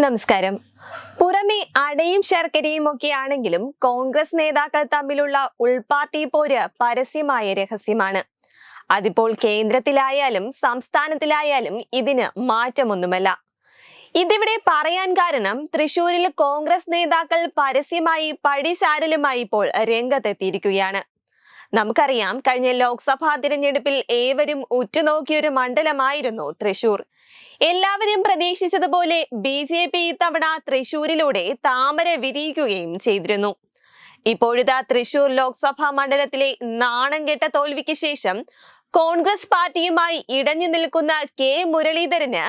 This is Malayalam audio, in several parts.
നമസ്കാരം. പുറമെ അടയും ശർക്കരയും ഒക്കെ ആണെങ്കിലും കോൺഗ്രസ് നേതാക്കൾ തമ്മിലുള്ള ഉൾപാർട്ടി പോര് പരസ്യമായ രഹസ്യമാണ്. അതിപ്പോൾ കേന്ദ്രത്തിലായാലും സംസ്ഥാനത്തിലായാലും ഇതിന് മാറ്റമൊന്നുമല്ല. ഇതിവിടെ പറയാൻ കാരണം തൃശൂരിൽ കോൺഗ്രസ് നേതാക്കൾ പരസ്യമായി പഴിചാരലുമായി ഇപ്പോൾ രംഗത്തെത്തിയിരിക്കുകയാണ്. നമുക്കറിയാം, കഴിഞ്ഞ ലോക്സഭാ തിരഞ്ഞെടുപ്പിൽ ഏവരും ഉറ്റുനോക്കിയൊരു മണ്ഡലമായിരുന്നു തൃശൂർ. എല്ലാവരും പ്രതീക്ഷിച്ചതുപോലെ BJP ഇത്തവണ തൃശൂരിലൂടെ താമര വിരിയിക്കുകയും ചെയ്തിരുന്നു. ഇപ്പോഴിതാ തൃശൂർ ലോക്സഭാ മണ്ഡലത്തിലെ നാണം കെട്ട തോൽവിക്ക് ശേഷം കോൺഗ്രസ് പാർട്ടിയുമായി ഇടഞ്ഞു നിൽക്കുന്ന കെ മുരളീധരന്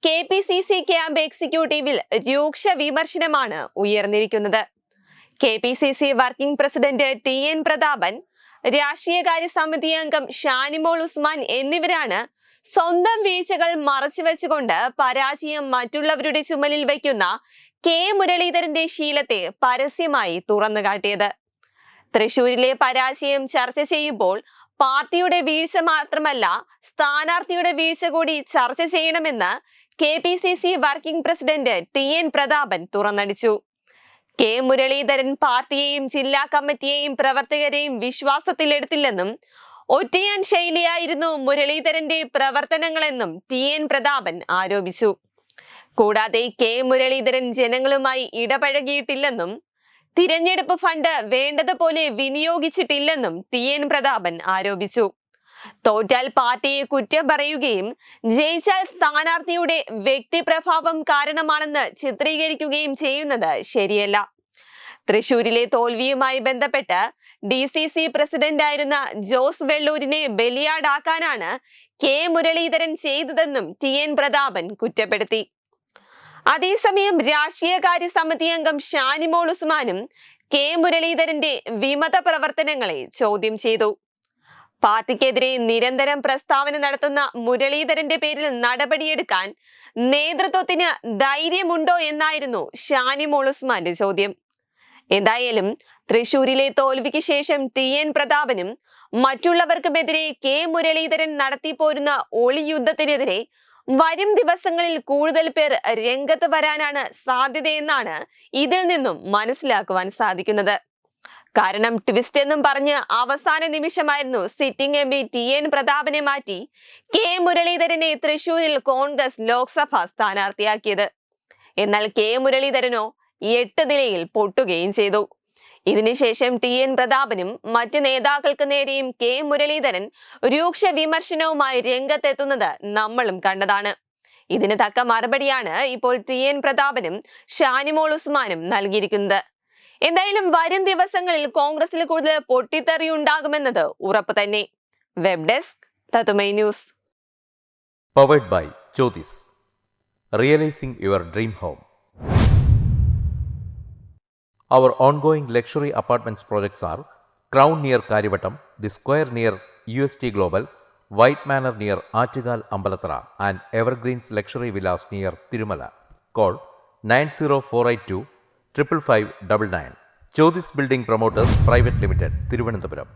KPCC ക്യാമ്പ് എക്സിക്യൂട്ടീവിൽ രൂക്ഷ വിമർശനമാണ് ഉയർന്നിരിക്കുന്നത്. KPCC working president TN Prathapan, രാഷ്ട്രീയകാര്യ സമിതി അംഗം ഷാനിമോൾ ഉസ്മാൻ എന്നിവരാണ് സ്വന്തം വീഴ്ചകൾ മറച്ചുവെച്ചുകൊണ്ട് പരാജയം മറ്റുള്ളവരുടെ ചുമലിൽ വയ്ക്കുന്ന കെ മുരളീധരന്റെ ശീലത്തെ പരസ്യമായി തുറന്നുകാട്ടിയത്. തൃശൂരിലെ പരാജയം ചർച്ച ചെയ്യുമ്പോൾ പാർട്ടിയുടെ വീഴ്ച മാത്രമല്ല, സ്ഥാനാർത്ഥിയുടെ വീഴ്ച കൂടി ചർച്ച ചെയ്യണമെന്ന് KPCC working president TN Prathapan തുറന്നടിച്ചു. കെ മുരളീധരൻ പാർട്ടിയെയും ജില്ലാ കമ്മിറ്റിയെയും പ്രവർത്തകരെയും വിശ്വാസത്തിലെടുത്തില്ലെന്നും ഒറ്റയാൻ ശൈലിയായിരുന്നു മുരളീധരന്റെ പ്രവർത്തനങ്ങളെന്നും TN പ്രതാപൻ ആരോപിച്ചു. കൂടാതെ കെ മുരളീധരൻ ജനങ്ങളുമായി ഇടപഴകിയിട്ടില്ലെന്നും തിരഞ്ഞെടുപ്പ് ഫണ്ട് വേണ്ടതുപോലെ വിനിയോഗിച്ചിട്ടില്ലെന്നും TN പ്രതാപൻ ആരോപിച്ചു. തോറ്റാൽ പാർട്ടിയെ കുറ്റം പറയുകയും ജയിച്ചാൽ സ്ഥാനാർത്ഥിയുടെ വ്യക്തിപ്രഭാവം കാരണമാണെന്ന് ചിത്രീകരിക്കുകയും ചെയ്യുന്നത് ശരിയല്ല. തൃശൂരിലെ തോൽവിയുമായി ബന്ധപ്പെട്ട് DCC പ്രസിഡന്റായിരുന്ന ജോസ് വെള്ളൂരിനെ ബലിയാടാക്കാനാണ് കെ മുരളീധരൻ ചെയ്തതെന്നും TN പ്രതാപൻ കുറ്റപ്പെടുത്തി. അതേസമയം രാഷ്ട്രീയകാര്യ സമിതി അംഗം ഷാനിമോൾ ഉസ്മാനും കെ മുരളീധരന്റെ വിമത പ്രവർത്തനങ്ങളെ ചോദ്യം ചെയ്തു. പാർട്ടിക്കെതിരെ നിരന്തരം പ്രസ്താവന നടത്തുന്ന മുരളീധരന്റെ പേരിൽ നടപടിയെടുക്കാൻ നേതൃത്വത്തിന് ധൈര്യമുണ്ടോ എന്നായിരുന്നു ഷാനിമോൾ ഉസ്മാന്റെ ചോദ്യം. എന്തായാലും തൃശൂരിലെ തോൽവിക്ക് ശേഷം TN പ്രതാപനും മറ്റുള്ളവർക്കുമെതിരെ കെ മുരളീധരൻ നടത്തിപ്പോരുന്ന ഒളിയുദ്ധത്തിനെതിരെ വരും ദിവസങ്ങളിൽ കൂടുതൽ പേർ രംഗത്ത് വരാനാണ് സാധ്യതയെന്നാണ് ഇതിൽ നിന്നും മനസ്സിലാക്കുവാൻ സാധിക്കുന്നത്. കാരണം ട്വിസ്റ്റ് എന്നും പറഞ്ഞ് അവസാന നിമിഷമായിരുന്നു സിറ്റിംഗ് MP TN പ്രതാപനെ മാറ്റി കെ മുരളീധരനെ തൃശൂരിൽ കോൺഗ്രസ് ലോക്സഭാ സ്ഥാനാർത്ഥിയാക്കിയത്. എന്നാൽ കെ മുരളീധരനോ 8 നിലയിൽ പൊട്ടുകയും ചെയ്തു. ഇതിനുശേഷം TN പ്രതാപനും മറ്റ് നേതാക്കൾക്ക് നേരെയും കെ മുരളീധരൻ രൂക്ഷ വിമർശനവുമായി രംഗത്തെത്തുന്നത് നമ്മളും കണ്ടതാണ്. ഇതിന് തക്ക മറുപടിയാണ് ഇപ്പോൾ TN പ്രതാപനും ഷാനിമോൾ ഉസ്മാനും നൽകിയിരിക്കുന്നത്. എന്തായാലും വരും ദിവസങ്ങളിൽ കോൺഗ്രസിൽ കൂടുതൽ പൊട്ടിത്തെറി ഉണ്ടാകുമെന്നത് ഉറപ്പ് തന്നെ. വെബ് ഡെസ്ക് തത്തുമൈ news. Powered by Jyothis, realising your dream home. Our ongoing luxury apartments projects are Crown near Karivattam, The Square near UST Global, White Manor near Aattugal Ambalathara, and Evergreens Luxury Villas near Tirumala. Call 90482 55599. Jyothis Building Promoters Private Limited, Thiruvananthapuram.